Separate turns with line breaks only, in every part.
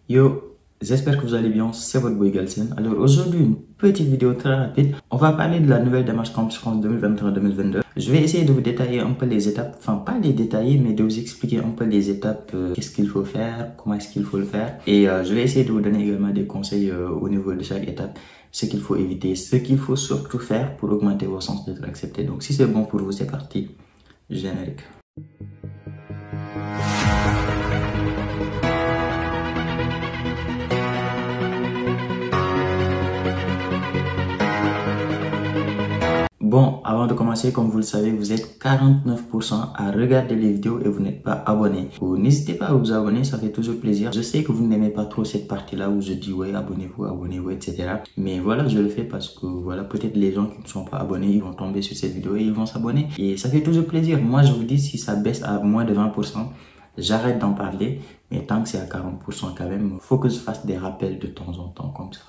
Yo, j'espère que vous allez bien, c'est votre boy Galsen. Alors aujourd'hui, une petite vidéo très rapide. On va parler de la nouvelle démarche Campus France 2023-2022. Je vais essayer de vous détailler un peu les étapes, enfin pas les détailler, mais de vous expliquer un peu les étapes, qu'est-ce qu'il faut faire, comment est-ce qu'il faut le faire. Et je vais essayer de vous donner également des conseils au niveau de chaque étape, ce qu'il faut éviter, ce qu'il faut surtout faire pour augmenter vos chances d'être accepté. Donc si c'est bon pour vous, c'est parti. Générique. Bon, avant de commencer, comme vous le savez, vous êtes 49% à regarder les vidéos et vous n'êtes pas abonné. N'hésitez pas à vous abonner, ça fait toujours plaisir. Je sais que vous n'aimez pas trop cette partie-là où je dis ouais, abonnez-vous, etc. Mais voilà, je le fais parce que voilà, peut-être les gens qui ne sont pas abonnés, ils vont tomber sur cette vidéo et ils vont s'abonner. Et ça fait toujours plaisir. Moi, je vous dis, si ça baisse à moins de 20%, j'arrête d'en parler. Mais tant que c'est à 40% quand même, il faut que je fasse des rappels de temps en temps comme ça.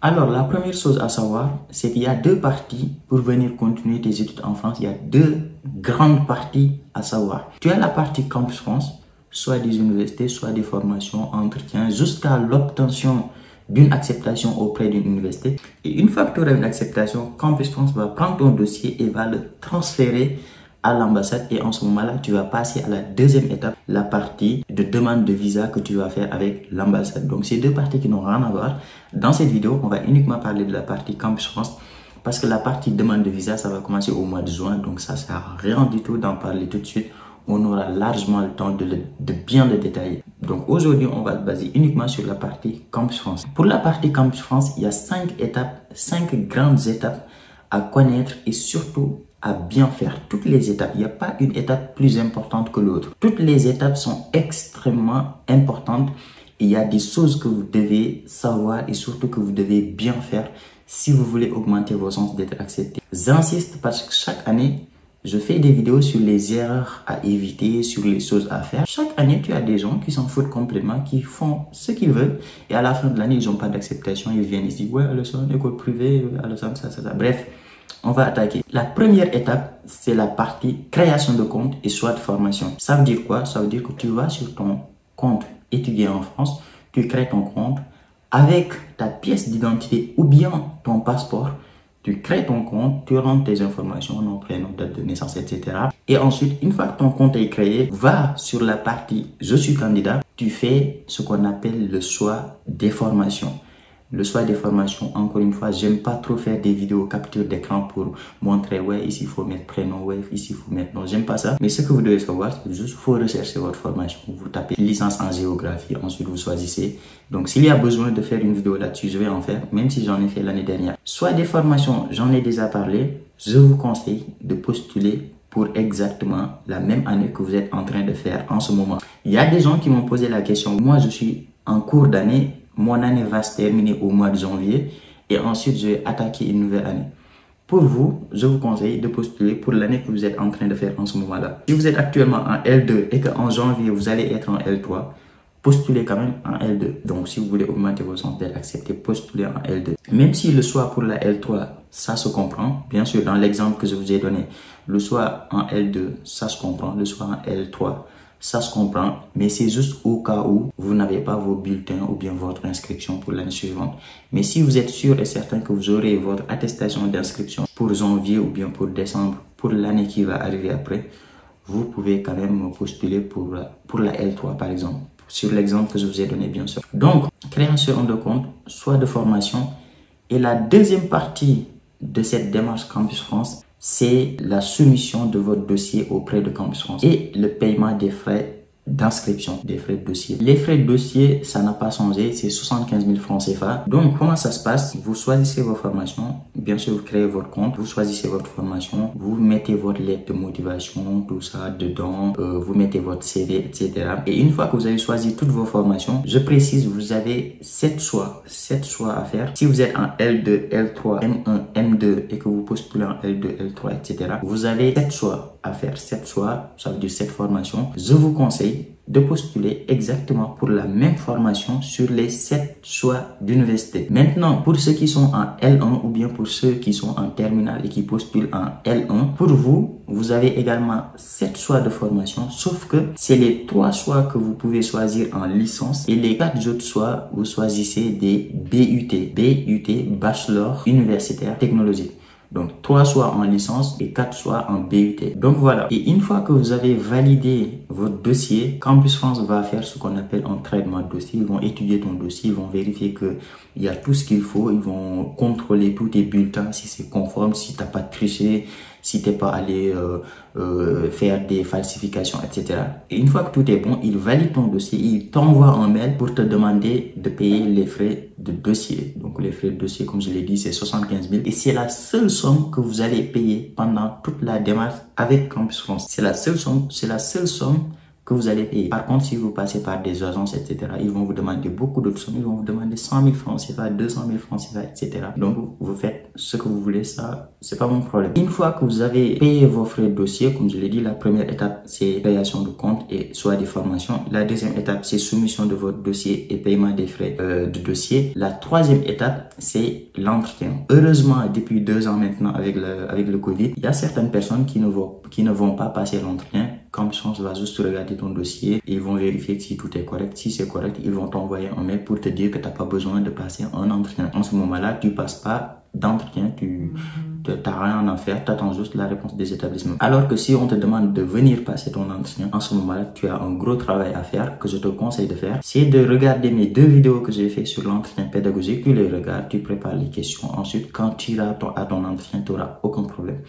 Alors, la première chose à savoir, c'est qu'il y a deux parties pour venir continuer tes études en France. Il y a deux grandes parties à savoir. Tu as la partie Campus France, soit des universités, soit des formations, entretiens, jusqu'à l'obtention d'une acceptation auprès d'une université. Et une fois que tu auras une acceptation, Campus France va prendre ton dossier et va le transférer à l'ambassade, et en ce moment-là, tu vas passer à la deuxième étape, la partie de demande de visa que tu vas faire avec l'ambassade. Donc, c'est deux parties qui n'ont rien à voir. Dans cette vidéo, on va uniquement parler de la partie Campus France parce que la partie demande de visa, ça va commencer au mois de juin. Donc, ça ne sert à rien du tout d'en parler tout de suite. On aura largement le temps de bien le détailler. Donc, aujourd'hui, on va se baser uniquement sur la partie Campus France. Pour la partie Campus France, il y a 5 étapes, 5 grandes étapes à connaître et surtout à bien faire. Toutes les étapes, il n'y a pas une étape plus importante que l'autre. Toutes les étapes sont extrêmement importantes. Il y a des choses que vous devez savoir et surtout que vous devez bien faire si vous voulez augmenter vos chances d'être accepté. J'insiste parce que chaque année, je fais des vidéos sur les erreurs à éviter, sur les choses à faire. Chaque année, tu as des gens qui s'en foutent complètement, qui font ce qu'ils veulent et à la fin de l'année, ils n'ont pas d'acceptation. Ils viennent ici, ouais, à leçon, école privée, à leçon, ça. Bref. On va attaquer. La première étape, c'est la partie création de compte et soit de formation. Ça veut dire quoi? Ça veut dire que tu vas sur ton compte étudiant en France, tu crées ton compte avec ta pièce d'identité ou bien ton passeport. Tu crées ton compte, tu rentres tes informations, nom, prénom, date de naissance, etc. Et ensuite, une fois que ton compte est créé, va sur la partie « Je suis candidat », tu fais ce qu'on appelle le choix des formations. Le choix des formations, encore une fois, j'aime pas trop faire des vidéos capture d'écran pour montrer, ouais, ici il faut mettre prénom, ouais, ici il faut mettre non, j'aime pas ça. Mais ce que vous devez savoir, c'est juste qu'il faut rechercher votre formation. Vous tapez licence en géographie, ensuite vous choisissez. Donc s'il y a besoin de faire une vidéo là-dessus, je vais en faire, même si j'en ai fait l'année dernière. Soit des formations, j'en ai déjà parlé, je vous conseille de postuler pour exactement la même année que vous êtes en train de faire en ce moment. Il y a des gens qui m'ont posé la question, moi je suis en cours d'année, mon année va se terminer au mois de janvier et ensuite je vais attaquer une nouvelle année. Pour vous, je vous conseille de postuler pour l'année que vous êtes en train de faire en ce moment-là. Si vous êtes actuellement en L2 et qu'en janvier vous allez être en L3, postulez quand même en L2. Donc si vous voulez augmenter vos chances d'être accepté, postulez en L2. Même si le choix pour la L3, ça se comprend. Bien sûr, dans l'exemple que je vous ai donné, le choix en L2, ça se comprend. Le choix en L3, ça se comprend, mais c'est juste au cas où vous n'avez pas vos bulletins ou bien votre inscription pour l'année suivante. Mais si vous êtes sûr et certain que vous aurez votre attestation d'inscription pour janvier ou bien pour décembre, pour l'année qui va arriver après, vous pouvez quand même postuler pour la L3 par exemple, sur l'exemple que je vous ai donné bien sûr. Donc, création de compte, soit de formation. Et la deuxième partie de cette démarche Campus France, c'est la soumission de votre dossier auprès de Campus France et le paiement des frais d'inscription, des frais de dossier. Les frais de dossier, ça n'a pas changé, c'est 75 000 francs CFA. Donc, comment ça se passe? Vous choisissez vos formations, bien sûr, vous créez votre compte, vous choisissez votre formation, vous mettez votre lettre de motivation, tout ça dedans, vous mettez votre CV, etc. Et une fois que vous avez choisi toutes vos formations, je précise, vous avez 7 choix à faire. Si vous êtes en L2, L3, M1, M2 et que vous postulez en L2, L3, etc., vous avez 7 choix à faire. 7 choix, ça veut dire 7 formations. Je vous conseille dossier de postuler exactement pour la même formation sur les 7 choix d'université. Maintenant, pour ceux qui sont en L1 ou bien pour ceux qui sont en terminale et qui postulent en L1, pour vous, vous avez également 7 choix de formation, sauf que c'est les 3 choix que vous pouvez choisir en licence et les 4 autres choix, vous choisissez des BUT, Bachelor Universitaire Technologique. Donc 3 choix en licence et 4 choix en BUT. Donc voilà. Et une fois que vous avez validé votre dossier, Campus France va faire ce qu'on appelle un traitement de dossier. Ils vont étudier ton dossier, ils vont vérifier que il y a tout ce qu'il faut, ils vont contrôler tous tes bulletins, si c'est conforme, si tu n'as pas triché, si tu n'es pas allé faire des falsifications, etc. Et une fois que tout est bon, ils valident ton dossier, ils t'envoient un mail pour te demander de payer les frais de dossier. Donc les frais de dossier, comme je l'ai dit, c'est 75 000 et c'est la seule somme que vous allez payer pendant toute la démarche avec Campus France. C'est la seule somme que vous allez payer. Par contre, si vous passez par des agences, etc., ils vont vous demander beaucoup d'autres sommes. Ils vont vous demander 100 000 francs CFA, 200 000 francs CFA, etc. Donc, vous faites ce que vous voulez, ça, c'est pas mon problème. Une fois que vous avez payé vos frais de dossier, comme je l'ai dit, la première étape, c'est création de compte et soit des formations. La deuxième étape, c'est soumission de votre dossier et paiement des frais de dossier. La troisième étape, c'est l'entretien. Heureusement, depuis 2 ans maintenant, avec le Covid, il y a certaines personnes qui ne vont pas passer l'entretien. Campus France va juste regarder ton dossier et ils vont vérifier si tout est correct. Si c'est correct, ils vont t'envoyer un mail pour te dire que tu n'as pas besoin de passer un entretien. En ce moment-là, tu passes pas d'entretien, tu n'as rien à faire, tu attends juste la réponse des établissements. Alors que si on te demande de venir passer ton entretien, en ce moment-là, tu as un gros travail à faire que je te conseille de faire. C'est de regarder mes 2 vidéos que j'ai fait sur l'entretien pédagogique. Tu les regardes, tu prépares les questions. Ensuite, quand tu iras à ton entretien, tu n'auras aucun problème.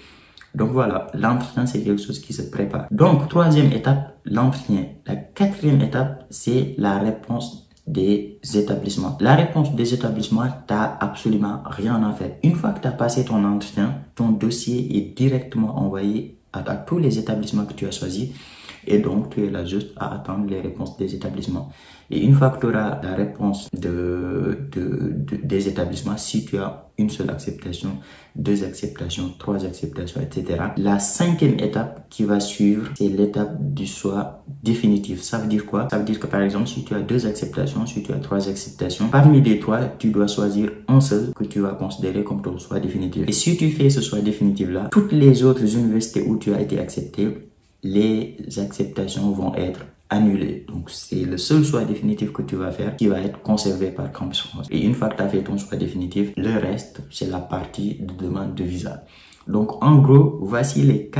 Donc voilà, l'entretien, c'est quelque chose qui se prépare. Donc, troisième étape, l'entretien. La quatrième étape, c'est la réponse des établissements. La réponse des établissements, t'as absolument rien à faire. Une fois que tu as passé ton entretien, ton dossier est directement envoyé à tous les établissements que tu as choisis. Et donc, tu es là juste à attendre les réponses des établissements. Et une fois que tu auras la réponse des établissements, si tu as une seule acceptation, 2 acceptations, 3 acceptations, etc. La 5e étape qui va suivre, c'est l'étape du choix définitif. Ça veut dire quoi? Ça veut dire que par exemple, si tu as 2 acceptations, si tu as 3 acceptations, parmi les 3, tu dois choisir un seul que tu vas considérer comme ton choix définitif. Et si tu fais ce choix définitif-là, toutes les autres universités où tu as été accepté, les acceptations vont être annulées. Donc, c'est le seul choix définitif que tu vas faire qui va être conservé par Campus France. Et une fois que tu as fait ton choix définitif, le reste, c'est la partie de demande de visa. Donc, en gros, voici les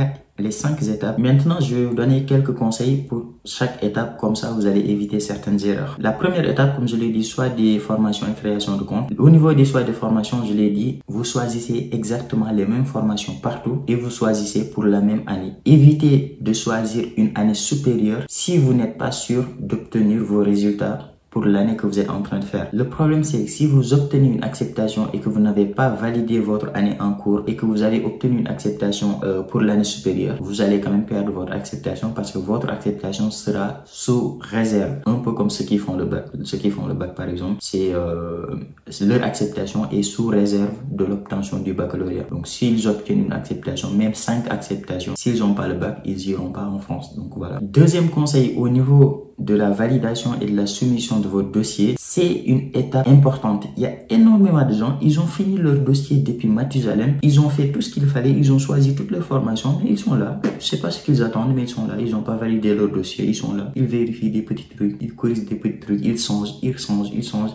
5 étapes. Maintenant, je vais vous donner quelques conseils pour chaque étape. Comme ça, vous allez éviter certaines erreurs. La première étape, comme je l'ai dit, soit des formations et création de compte. Au niveau des choix de formation, je l'ai dit, vous choisissez exactement les mêmes formations partout et vous choisissez pour la même année. Évitez de choisir une année supérieure si vous n'êtes pas sûr d'obtenir vos résultats pour l'année que vous êtes en train de faire. Le problème, c'est que si vous obtenez une acceptation et que vous n'avez pas validé votre année en cours et que vous avez obtenu une acceptation pour l'année supérieure, vous allez quand même perdre votre acceptation parce que votre acceptation sera sous réserve. Un peu comme ceux qui font le bac. Ceux qui font le bac, par exemple, c'est leur acceptation est sous réserve de l'obtention du baccalauréat. Donc, s'ils obtiennent une acceptation, même 5 acceptations, s'ils n'ont pas le bac, ils n'iront pas en France. Donc, voilà. Deuxième conseil, au niveau de la validation et de la soumission de votre dossier, c'est une étape importante. Il y a énormément de gens, ils ont fini leur dossier depuis Mathusalem, ils ont fait tout ce qu'il fallait, ils ont choisi toutes leurs formations, mais ils sont là. Je sais pas ce qu'ils attendent, mais ils sont là, ils n'ont pas validé leur dossier, ils sont là, ils vérifient des petits trucs, ils corrigent des petits trucs, ils changent,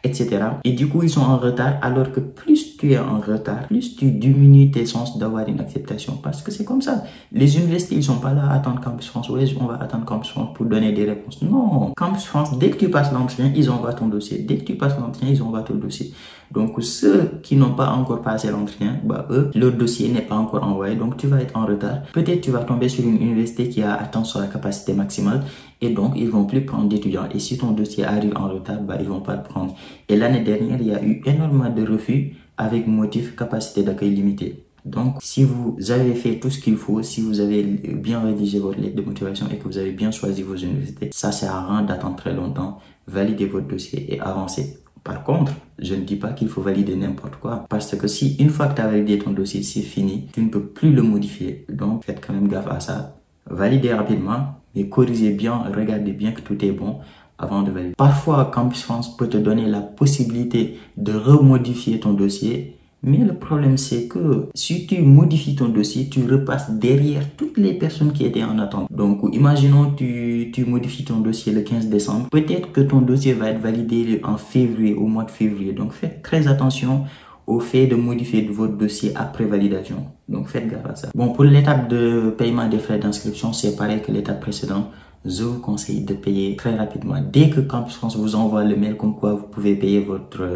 etc. Et du coup, ils sont en retard, alors que plus tu es en retard, plus tu diminues tes chances d'avoir une acceptation, parce que c'est comme ça. Les universités, ils sont pas là à attendre Campus France, ouais, on va attendre Campus France pour donner des réponses. Non, Campus France, dès que tu passes l'entretien, ils envoient ton dossier. Dès que tu passes l'entretien, ils envoient ton dossier. Donc, ceux qui n'ont pas encore passé l'entretien, bah, eux, leur dossier n'est pas encore envoyé. Donc, tu vas être en retard. Peut-être tu vas tomber sur une université qui a atteint sa capacité maximale. Et donc, ils vont plus prendre d'étudiants. Et si ton dossier arrive en retard, bah, ils vont pas le prendre. Et l'année dernière, il y a eu énormément de refus avec motif capacité d'accueil limitée. Donc, si vous avez fait tout ce qu'il faut, si vous avez bien rédigé votre lettre de motivation et que vous avez bien choisi vos universités, ça sert à rien d'attendre très longtemps. Validez votre dossier et avancez. Par contre, je ne dis pas qu'il faut valider n'importe quoi. Parce que si une fois que tu as validé ton dossier, c'est fini, tu ne peux plus le modifier. Donc, faites quand même gaffe à ça. Validez rapidement. mais corrigez bien, regardez bien que tout est bon avant de valider. Parfois, Campus France peut te donner la possibilité de remodifier ton dossier, mais le problème c'est que si tu modifies ton dossier, tu repasses derrière toutes les personnes qui étaient en attente. Donc, imaginons tu modifies ton dossier le 15 décembre. Peut-être que ton dossier va être validé en février, au mois de février. Donc, faites très attention au fait de modifier votre dossier après validation. Donc, faites gaffe à ça. Bon, pour l'étape de paiement des frais d'inscription, c'est pareil que l'étape précédente. Je vous conseille de payer très rapidement. Dès que Campus France vous envoie le mail comme quoi vous pouvez payer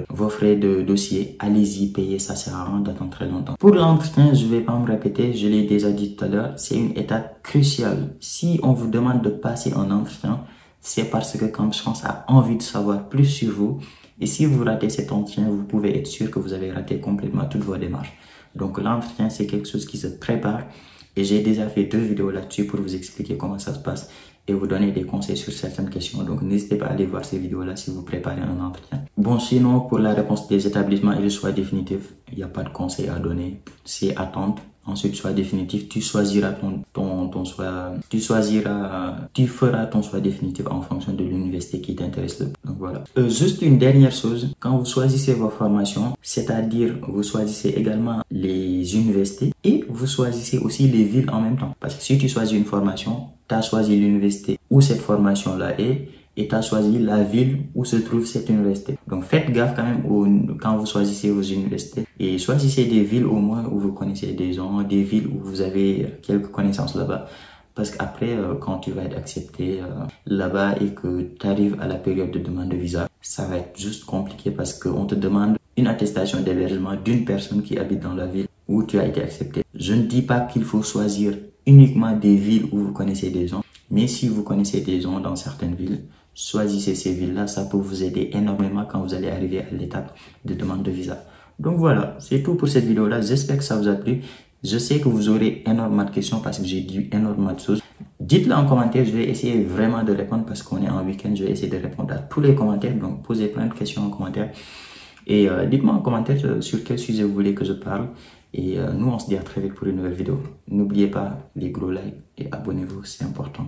vos frais de dossier, allez-y, payez, ça sert à rien d'attendre très longtemps. Pour l'entretien, je vais pas me répéter, je l'ai déjà dit tout à l'heure, c'est une étape cruciale. Si on vous demande de passer un entretien, c'est parce que Campus France a envie de savoir plus sur vous. Et si vous ratez cet entretien, vous pouvez être sûr que vous avez raté complètement toutes vos démarches. Donc l'entretien, c'est quelque chose qui se prépare. Et j'ai déjà fait 2 vidéos là-dessus pour vous expliquer comment ça se passe et vous donner des conseils sur certaines questions. Donc, n'hésitez pas à aller voir ces vidéos-là si vous préparez un entretien. Bon, sinon, pour la réponse des établissements et le choix définitif, il n'y a pas de conseil à donner. C'est attendre. Ensuite, choix définitif, tu choisiras ton choix, tu feras ton choix définitif en fonction de l'université qui t'intéresse le plus. Donc voilà. Juste une dernière chose, quand vous choisissez vos formations, c'est-à-dire vous choisissez également les universités et vous choisissez aussi les villes en même temps. Parce que si tu choisis une formation, tu as choisi l'université où cette formation-là est et tu as choisi la ville où se trouve cette université. Donc faites gaffe quand même quand vous choisissez vos universités et choisissez des villes au moins où vous connaissez des gens, des villes où vous avez quelques connaissances là-bas. Parce qu'après, quand tu vas être accepté là-bas et que tu arrives à la période de demande de visa, ça va être juste compliqué parce qu'on te demande une attestation d'hébergement d'une personne qui habite dans la ville où tu as été accepté. Je ne dis pas qu'il faut choisir uniquement des villes où vous connaissez des gens, mais si vous connaissez des gens dans certaines villes, choisissez ces villes-là, ça peut vous aider énormément quand vous allez arriver à l'étape de demande de visa. Donc voilà, c'est tout pour cette vidéo-là. J'espère que ça vous a plu. Je sais que vous aurez énormément de questions parce que j'ai dit énormément de choses. Dites-le en commentaire, je vais essayer vraiment de répondre parce qu'on est en week-end. Je vais essayer de répondre à tous les commentaires. Donc posez plein de questions en commentaire. Et dites-moi en commentaire sur quel sujet vous voulez que je parle. Et nous, on se dit à très vite pour une nouvelle vidéo. N'oubliez pas les gros likes et abonnez-vous, c'est important.